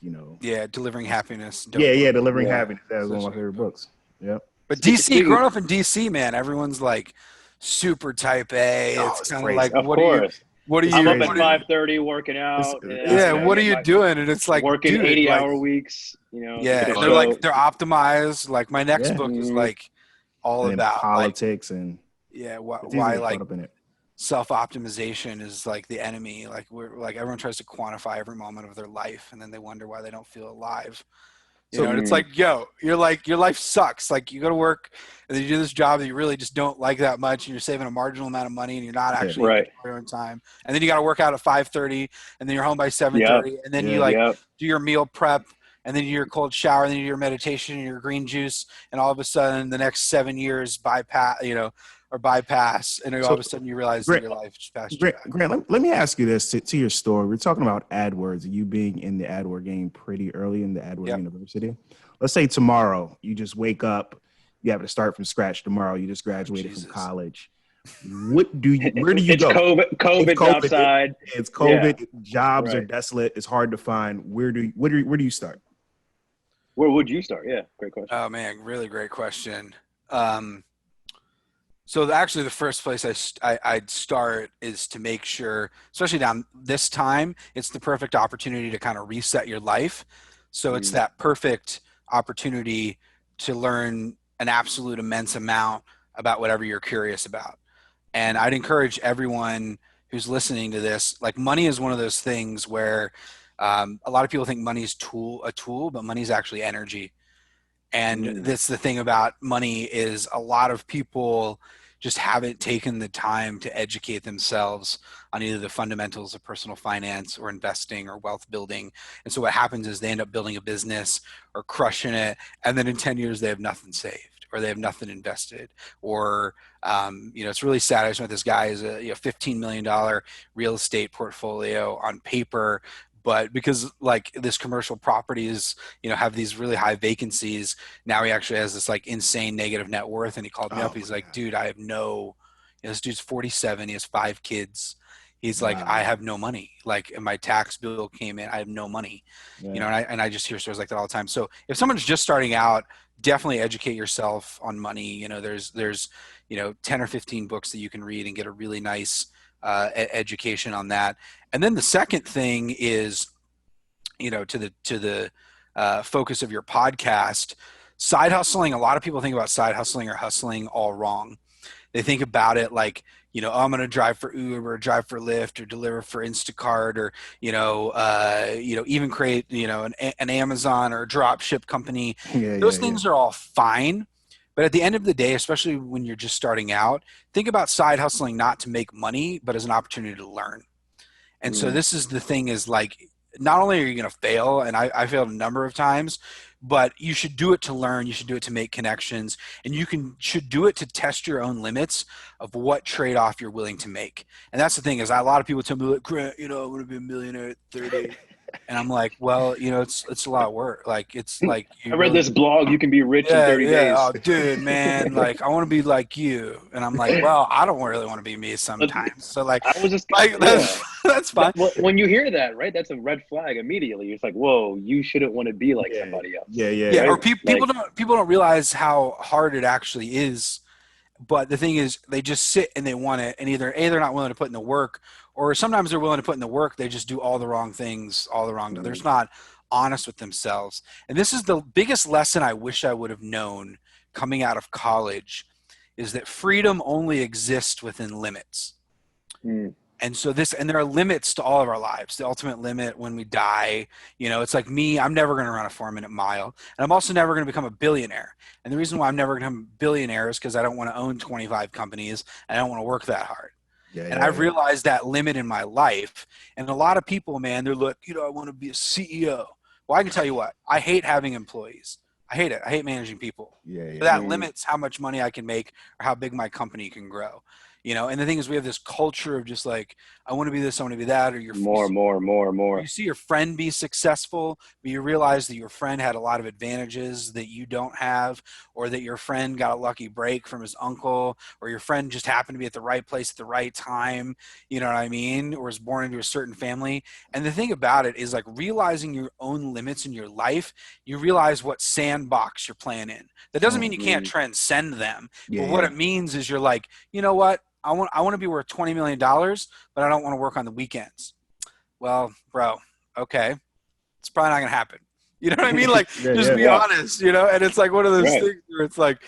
delivering happiness. Delivering happiness. That was one of my favorite books. Yep. But DC, growing up in DC, man, everyone's super type A. It's kind of what are you? I'm up at 5:30 working out. What are you doing? And it's working 80-hour weeks. Yeah, and they're optimized. My next book is all about politics and why self-optimization is the enemy. We're everyone tries to quantify every moment of their life, and then they wonder why they don't feel alive. You know, and it's like, yo, you're like, your life sucks. Like you go to work and then you do this job that you really just don't like that much, and you're saving a marginal amount of money, and you're not actually Right. your own time. And then you got to work out at 5:30, and then you're home by 7:30, and then you do your meal prep, and then you do your cold shower, and then you do your meditation and your green juice, and all of a sudden the next 7 years bypass, and all of a sudden you realize that your life just passed you by. Grant, let me ask you this to your story. We're talking about AdWords and you being in the AdWord game pretty early in the AdWord University. Let's say tomorrow you just wake up, you have to start from scratch tomorrow. You just graduated from college. Where do you it's go? COVID outside. It's COVID. Jobs are desolate. It's hard to find. Where do you start? Where would you start? Yeah, great question. Oh man, really great question. So actually the first place I'd start is to make sure, especially down this time, it's the perfect opportunity to kind of reset your life. So it's that perfect opportunity to learn an absolute immense amount about whatever you're curious about. And I'd encourage everyone who's listening to this, like money is one of those things where a lot of people think money is a tool, but money is actually energy. And that's the thing about money is a lot of people just haven't taken the time to educate themselves on either the fundamentals of personal finance or investing or wealth building. And so what happens is they end up building a business or crushing it. And then in 10 years, they have nothing saved or they have nothing invested. Or, it's really sad. I just met this guy who's a $15 million real estate portfolio on paper. But because like this commercial properties, have these really high vacancies, now he actually has this like insane negative net worth. And he called me up. He's like, dude, I have this dude's 47. He has 5 kids. He's like, I have no money. Like, and my tax bill came in. I have no money, and I just hear stories like that all the time. So if someone's just starting out, definitely educate yourself on money. There's 10 or 15 books that you can read and get a really nice education on that. And then the second thing is, to the focus of your podcast, side hustling. A lot of people think about side hustling or hustling all wrong. They think about it like, I'm going to drive for Uber, or drive for Lyft, or deliver for Instacart, or even create an Amazon or a drop ship company. Those things are all fine. But at the end of the day, especially when you're just starting out, think about side hustling not to make money, but as an opportunity to learn. And so this is the thing is like, not only are you going to fail, and I failed a number of times, but you should do it to learn. You should do it to make connections, and should do it to test your own limits of what trade-off you're willing to make. And that's the thing is a lot of people tell me, like, Grant, I want to be a millionaire at 30. And I'm like, well, it's a lot of work. Like, it's like I read this blog, you can be rich in 30 days. Oh, dude, man, like I want to be like you. And I'm like, well, I don't really want to be me sometimes. So like, I was just like that's fine. When you hear that, right, that's a red flag immediately. It's like, whoa, you shouldn't want to be like somebody else. Yeah. Right? Or people don't realize how hard it actually is. But the thing is, they just sit and they want it, and either they're not willing to put in the work, or sometimes they're willing to put in the work. They just do all the wrong things, They're just not honest with themselves. And this is the biggest lesson I wish I would have known coming out of college, is that freedom only exists within limits. And so there are limits to all of our lives. The ultimate limit when we die, it's like me, I'm never going to run a 4-minute mile. And I'm also never going to become a billionaire. And the reason why I'm never going to become a billionaire is because I don't want to own 25 companies. And I don't want to work that hard. I've realized that limit in my life. And a lot of people, man, they're like, I want to be a CEO. Well, I can tell you what, I hate having employees. I hate it. I hate managing people. But that limits how much money I can make or how big my company can grow. And the thing is, we have this culture of just like, I want to be this, I want to be that, or more. You see your friend be successful, but you realize that your friend had a lot of advantages that you don't have, or that your friend got a lucky break from his uncle, or your friend just happened to be at the right place at the right time, you know what I mean, or was born into a certain family. And the thing about it is like realizing your own limits in your life, you realize what sandbox you're playing in. That doesn't mean you can't transcend them, but what it means is you're like, you know what? I want to be worth $20 million, but I don't want to work on the weekends. Well, bro, okay. It's probably not going to happen. You know what I mean? Like, just be honest, and it's like one of those things where it's like,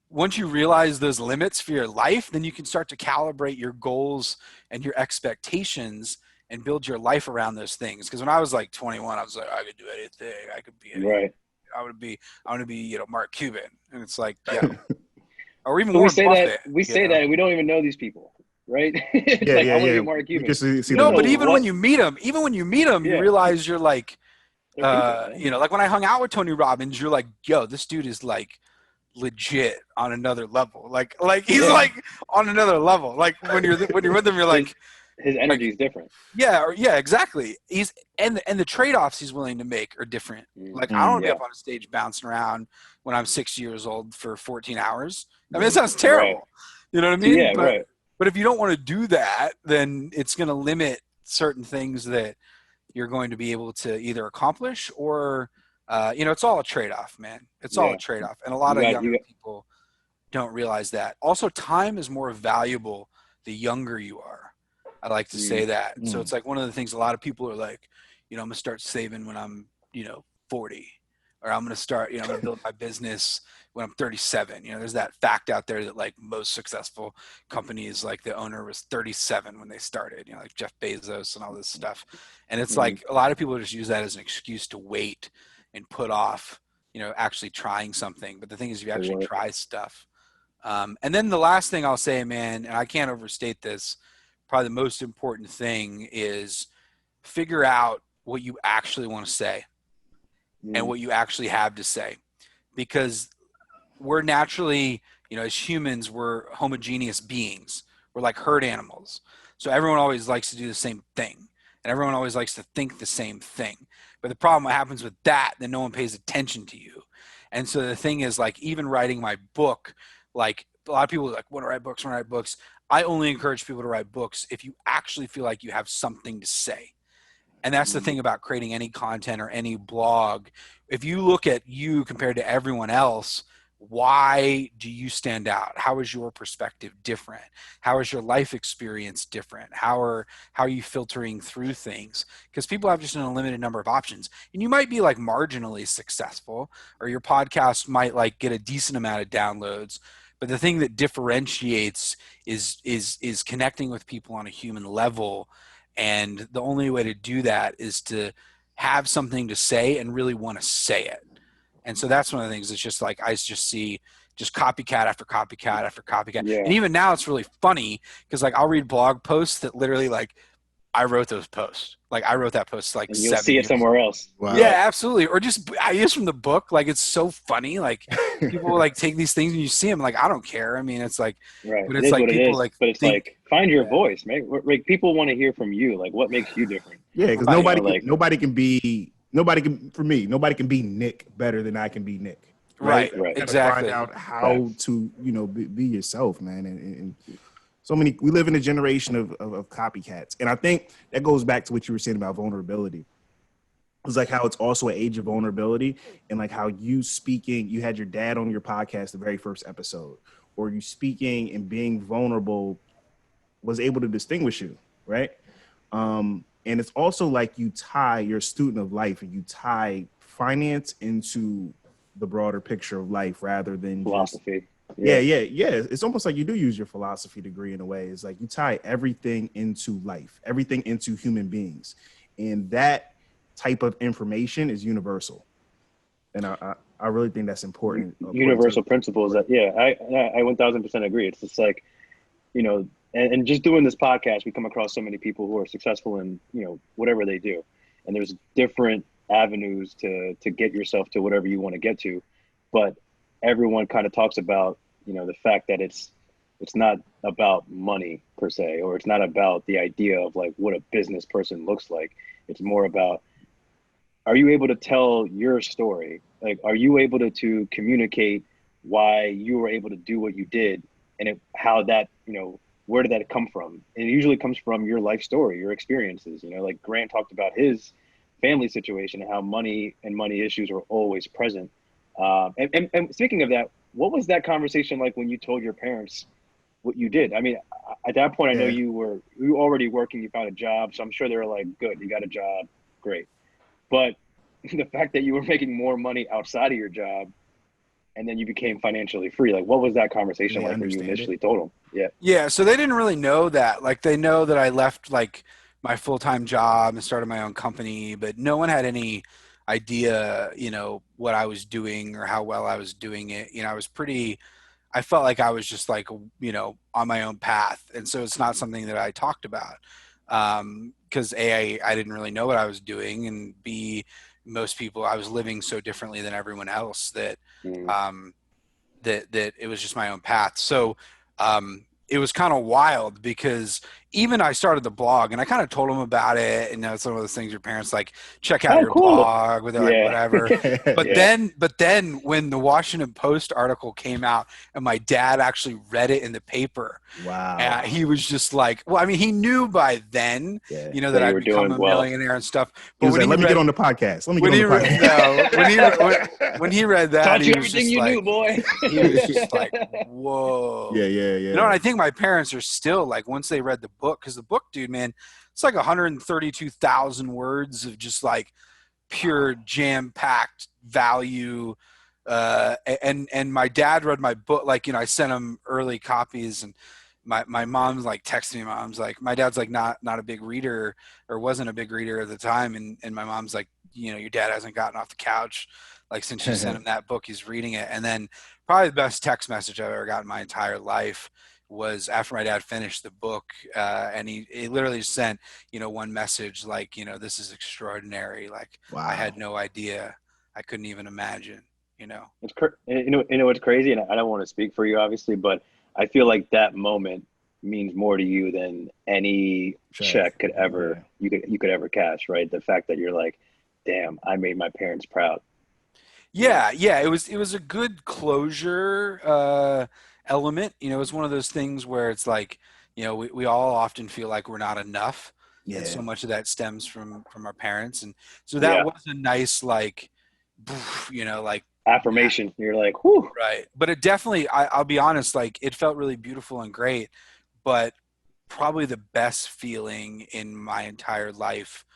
once you realize those limits for your life, then you can start to calibrate your goals and your expectations and build your life around those things. Because when I was like 21, I was like, I could do anything. I could be anything. Right. I want to be, Mark Cuban. And it's like, yeah. Or even But Warren Buffett. we say that and we don't even know these people, right? It's Yeah, like, yeah, I want to yeah. be Mark We Cuban. just see No, the but logo. even when you meet them, you Yeah. realize you're like, They're people, man. like when I hung out with Tony Robbins, you're like, yo, this dude is like legit on another level. Like he's Yeah. like on another level. Like when you're with him, you're like, his energy is different. yeah, exactly. He's and the trade-offs he's willing to make are different. Like I don't want to be up on a stage bouncing around when I'm 6 years old for 14 hours. I mean, it sounds terrible. Right. You know what I mean? Yeah, right. But if you don't want to do that, then it's going to limit certain things that you're going to be able to either accomplish or, it's all a trade-off, man. It's all a trade-off. And a lot of younger people don't realize that. Also, time is more valuable the younger you are. I like to say that. So it's like one of the things a lot of people are like, I'm going to start saving when I'm, 40, or I'm going to start, I'm going to build my business when I'm 37. There's that fact out there that like most successful companies, like the owner was 37 when they started, like Jeff Bezos and all this stuff. And it's like a lot of people just use that as an excuse to wait and put off, actually trying something. But the thing is, you actually try stuff. And then the last thing I'll say, man, and I can't overstate this, probably the most important thing is figure out what you actually want to say and what you actually have to say, because we're naturally, as humans, we're homogeneous beings. We're like herd animals. So everyone always likes to do the same thing, and everyone always likes to think the same thing. But the problem, what happens with that, then no one pays attention to you. And so the thing is, like, even writing my book, like a lot of people are like, want to write books. I only encourage people to write books if you actually feel like you have something to say. And that's the thing about creating any content or any blog. If you look at you compared to everyone else, why do you stand out? How is your perspective different? How is your life experience different? How are you filtering through things? Because people have just an unlimited number of options. And you might be like marginally successful, or your podcast might like get a decent amount of downloads. But the thing that differentiates is connecting with people on a human level. And the only way to do that is to have something to say and really want to say it. And so that's one of the things. It's just like I just see just copycat after copycat after copycat. Yeah. And even now it's really funny because like I'll read blog posts that literally like I wrote those posts. Like I wrote that post like and you'll 7 see years it somewhere ago. else. Wow. Yeah, absolutely. Or just ideas from the book. Like it's so funny. Like people like take these things and you see them. Like I don't care. I mean, it's like, Right. but It it's is like what it people is, like, but it's think, like find your voice, man. Like people want to hear from you. Like what makes you different? Yeah, because Right. nobody can be Nick better than I can be Nick. Right. Right. Exactly. Find out how to be yourself, man. And so we live in a generation of copycats, and I think that goes back to what you were saying about vulnerability. It's like how it's also an age of vulnerability, and like how you had your dad on your podcast the very first episode, or you speaking and being vulnerable was able to distinguish you, right? And it's also like you're a student of life, and you tie finance into the broader picture of life rather than philosophy. Yeah. It's almost like you do use your philosophy degree in a way. It's like you tie everything into life, everything into human beings. And that type of information is universal. And I really think that's important. Universal principles that, I 1000% agree. It's just like, and just doing this podcast, we come across so many people who are successful in, whatever they do. And there's different avenues to get yourself to whatever you want to get to. But everyone kind of talks about, the fact that it's not about money per se, or it's not about the idea of like what a business person looks like. It's more about, are you able to tell your story? Like, are you able to communicate why you were able to do what you did, and how that, where did that come from? And it usually comes from your life story, your experiences. Like Grant talked about his family situation and how money issues are always present. And speaking of that, what was that conversation like when you told your parents what you did? I mean, at that point, I know you were already working, you found a job. So I'm sure they were like, good, you got a job. Great. But the fact that you were making more money outside of your job and then you became financially free, like what was that conversation like when you initially told them? Yeah. Yeah. So they didn't really know that. Like they know that I left like my full-time job and started my own company, but no one had any idea, what I was doing or how well I was doing it. I felt like I was just like, on my own path. And so it's not something that I talked about. Cause I didn't really know what I was doing, and B, most people, I was living so differently than everyone else that, that it was just my own path. So, it was kind of wild because even I started the blog and I kind of told them about it. And it's one of those things your parents like, check out your blog, where they're like, whatever. But then when the Washington Post article came out and my dad actually read it in the paper, wow, he was just like, well, I mean, he knew by then, that I'd become a millionaire and stuff. But when let me get on the podcast. When he read that, taught he you was everything just you like, knew, boy. He was just like, whoa. Yeah. And I think my parents are still like, once they read the book, because the book, dude, man, it's like 132,000 words of just like pure jam-packed value. And my dad read my book, like, I sent him early copies, and my mom's like texting me. My dad's like not a big reader, or wasn't a big reader at the time. And my mom's like, your dad hasn't gotten off the couch. Like, since you sent him that book, he's reading it. And then probably the best text message I've ever gotten in my entire life was after my dad finished the book. And he literally sent, one message like, this is extraordinary. Like, wow. I had no idea. I couldn't even imagine, It's what's crazy. And I don't want to speak for you, obviously, but I feel like that moment means more to you than any check could ever, you could ever cash, right? The fact that you're like, damn, I made my parents proud. Yeah. It was a good closure element. It was one of those things where it's like, we all often feel like we're not enough. Yeah. And so much of that stems from our parents. And so that was a nice, like, like affirmation. You're like, whew. Right. But it definitely, I'll be honest, like, it felt really beautiful and great, but probably the best feeling in my entire life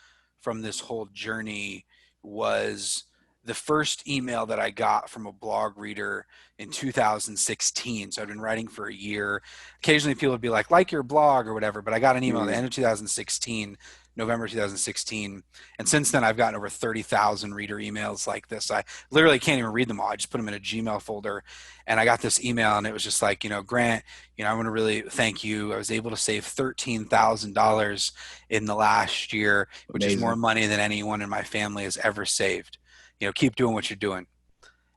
from this whole journey was the first email that I got from a blog reader in 2016. So I'd been writing for a year. Occasionally people would be like your blog or whatever, but I got an email at the end of 2016, November 2016. And since then I've gotten over 30,000 reader emails like this. I literally can't even read them all. I just put them in a Gmail folder. And I got this email and it was just like, Grant, I want to really thank you. I was able to save $13,000 in the last year, which is more money than anyone in my family has ever saved. Keep doing what you're doing.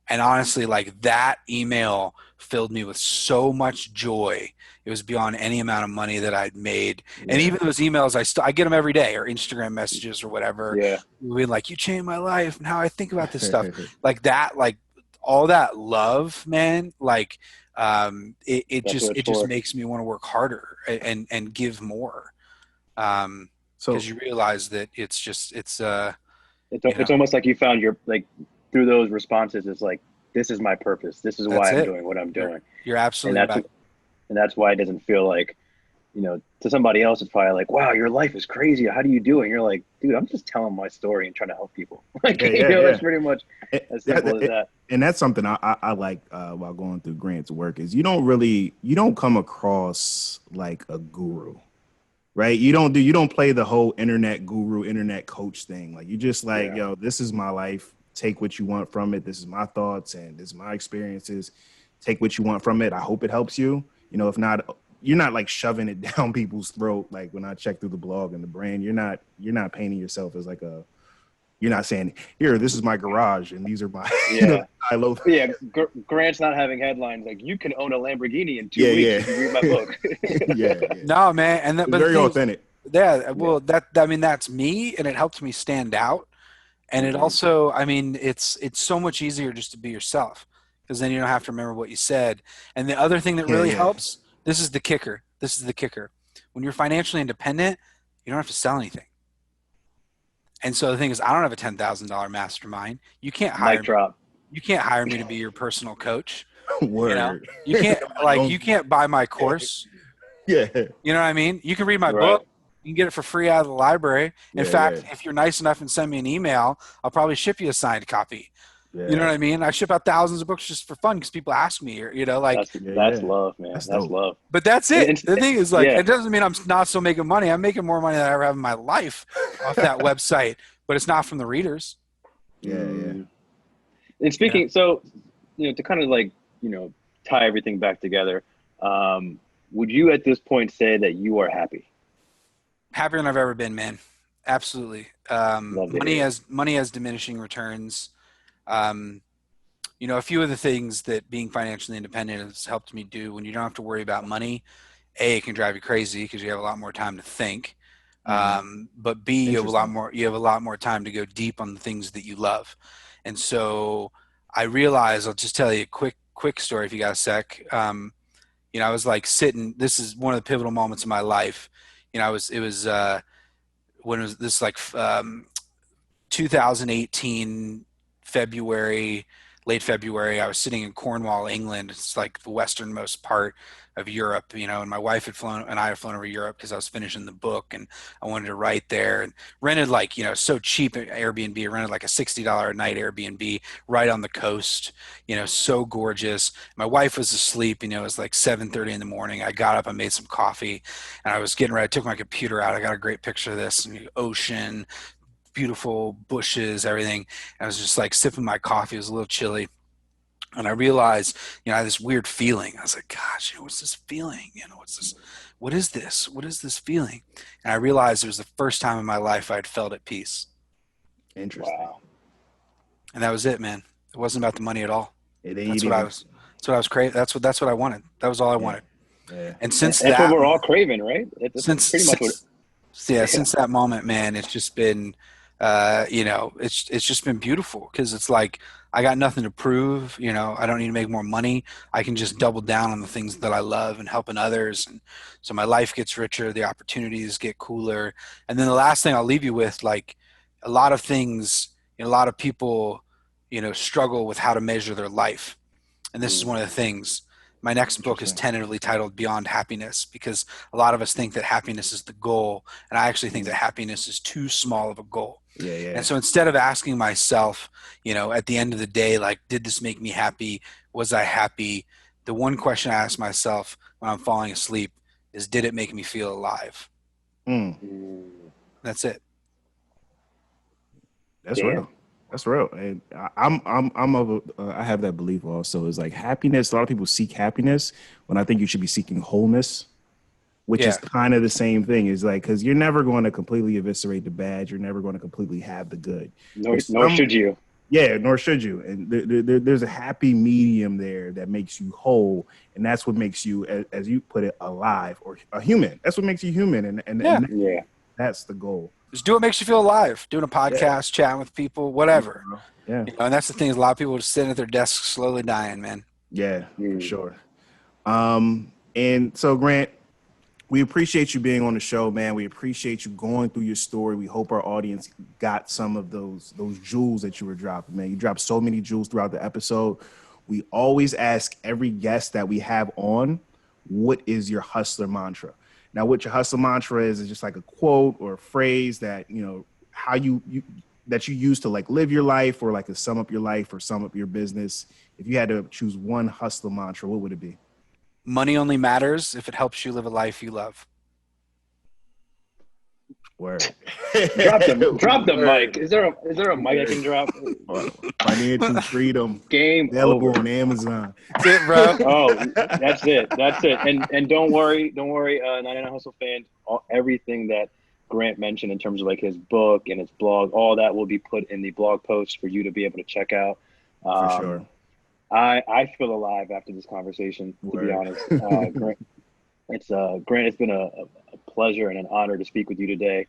And honestly, like, that email filled me with so much joy. It was beyond any amount of money that I'd made. Yeah. And even those emails, I get them every day, or Instagram messages or whatever. Yeah. Being like, you changed my life and how I think about this stuff. Like that, like all that love, man, like, it just makes me want to work harder and give more. Because you realize that it's almost like you found your, like, through those responses, it's like, this is my purpose. This is why I'm doing what I'm doing. You're absolutely right. And that's why it doesn't feel like, to somebody else, it's probably like, wow, your life is crazy. How do you do it? And you're like, dude, I'm just telling my story and trying to help people. Like, it's pretty much as simple as that. And that's something I like while going through Grant's work is you don't come across like a guru. Right. You don't play the whole internet guru, internet coach thing. Like, you just like, yo, this is my life. Take what you want from it. This is my thoughts and this is my experiences. Take what you want from it. I hope it helps you. If not, you're not like shoving it down people's throat. Like, when I check through the blog and the brand, you're not painting yourself as like you're not saying, here, this is my garage and these are my, I love. Yeah. Grant's not having headlines like, you can own a Lamborghini in 2 weeks if you read my book. Yeah. No, man. And but very authentic. Yeah. Well, that's me, and it helps me stand out. And it also, it's so much easier just to be yourself, because then you don't have to remember what you said. And the other thing that really helps, this is the kicker. When you're financially independent, you don't have to sell anything. And so the thing is, I don't have a $10,000 mastermind. You can't hire me. You can't hire me to be your personal coach. Word. You can't you can't buy my course. Yeah. You know what I mean? You can read my book. You can get it for free out of the library. In fact, if you're nice enough and send me an email, I'll probably ship you a signed copy. Yeah. You know what I mean? I ship out thousands of books just for fun because people ask me, that's love, man. That's love. But that's it. The thing is, like, it doesn't mean I'm not still making money. I'm making more money than I ever have in my life off that website, but it's not from the readers. Yeah, yeah. And speaking, so, to kind of like, tie everything back together, would you at this point say that you are happy? Happier than I've ever been, man. Absolutely. Love to hear it. Money has diminishing returns. Um, a few of the things that being financially independent has helped me do when you don't have to worry about money, A, it can drive you crazy because you have a lot more time to think. But B, Interesting. you have a lot more time to go deep on the things that you love. And so I realized, I'll just tell you a quick story if you got a sec. I was like sitting, this is one of the pivotal moments of my life. It was when it was this like 2018 February, late February. I was sitting in Cornwall, England. It's like the westernmost part of Europe, and my wife had flown and I had flown over Europe because I was finishing the book and I wanted to write there, and rented like, so cheap at Airbnb. I rented like a $60 a night Airbnb right on the coast, so gorgeous. My wife was asleep, it was like 7:30 in the morning. I got up, I made some coffee, and I was getting ready. I took my computer out. I got a great picture of this ocean, beautiful bushes, everything. And I was just like sipping my coffee. It was a little chilly. And I realized, I had this weird feeling. I was like, gosh, what's this feeling? What's this? What is this? What is this feeling? And I realized it was the first time in my life I'd felt at peace. Interesting. Wow. And that was it, man. It wasn't about the money at all. That's That's what I was craving. That's what I wanted. That was all I wanted. Yeah. And since That's what that, we're all craving, right? since Pretty much what. since that moment, man, it's just been it's just been beautiful because it's like I got nothing to prove. I don't need to make more money. I can just double down on the things that I love and helping others, and so my life gets richer, the opportunities get cooler. And then the last thing I'll leave you with, like, a lot of things, a lot of people struggle with how to measure their life, and this is one of the things. My next book is tentatively titled Beyond Happiness, because a lot of us think that happiness is the goal, and I actually think that happiness is too small of a goal. Yeah, yeah. And so instead of asking myself, at the end of the day, like, did this make me happy? Was I happy? The one question I ask myself when I'm falling asleep is, did it make me feel alive? That's it. That's real. That's real. And I have that belief also. Is like happiness. A lot of people seek happiness when I think you should be seeking wholeness, which is kind of the same thing. Is like, because you're never going to completely eviscerate the bad. You're never going to completely have the good. Nor should you. Yeah, nor should you. And there's a happy medium there that makes you whole, and that's what makes you, as you put it, alive, or a human. That's what makes you human, and that's the goal. Just do what makes you feel alive. Doing a podcast, chatting with people, whatever. Yeah. And that's the thing, is a lot of people just sitting at their desks slowly dying, man. Yeah, for sure. And so, Grant, we appreciate you being on the show, man. We appreciate you going through your story. We hope our audience got some of those jewels that you were dropping, man. You dropped so many jewels throughout the episode. We always ask every guest that we have on, what is your hustler mantra? Now, what your hustle mantra is just like a quote or a phrase that, how you that you use to like live your life, or like to sum up your life or sum up your business. If you had to choose one hustler mantra, what would it be? Money only matters if it helps you live a life you love. Word. Drop the mic. Is there a mic I can drop? Financial freedom. Game available over on Amazon. That's it, bro. Oh, that's it. And don't worry, 99 Hustle fans. Everything that Grant mentioned in terms of like his book and his blog, all that will be put in the blog post for you to be able to check out. For sure. I feel alive after this conversation, to be honest. Grant, it's been a pleasure and an honor to speak with you today.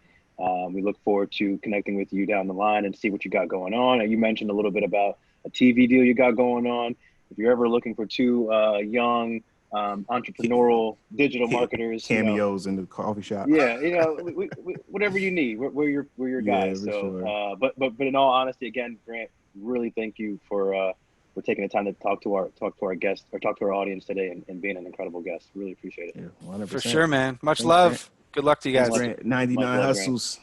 We look forward to connecting with you down the line and see what you got going on. And you mentioned a little bit about a TV deal you got going on. If you're ever looking for two young entrepreneurial digital marketers, cameos in the coffee shop. Yeah, we, whatever you need, we're your guys. So, sure. But in all honesty, again, Grant, really thank you for taking the time to talk to our guests, or talk to our audience today, and being an incredible guest. Really appreciate it. Yeah, 100%. For sure, man. Much love. Good luck to you guys. Grant, 99 Hustles.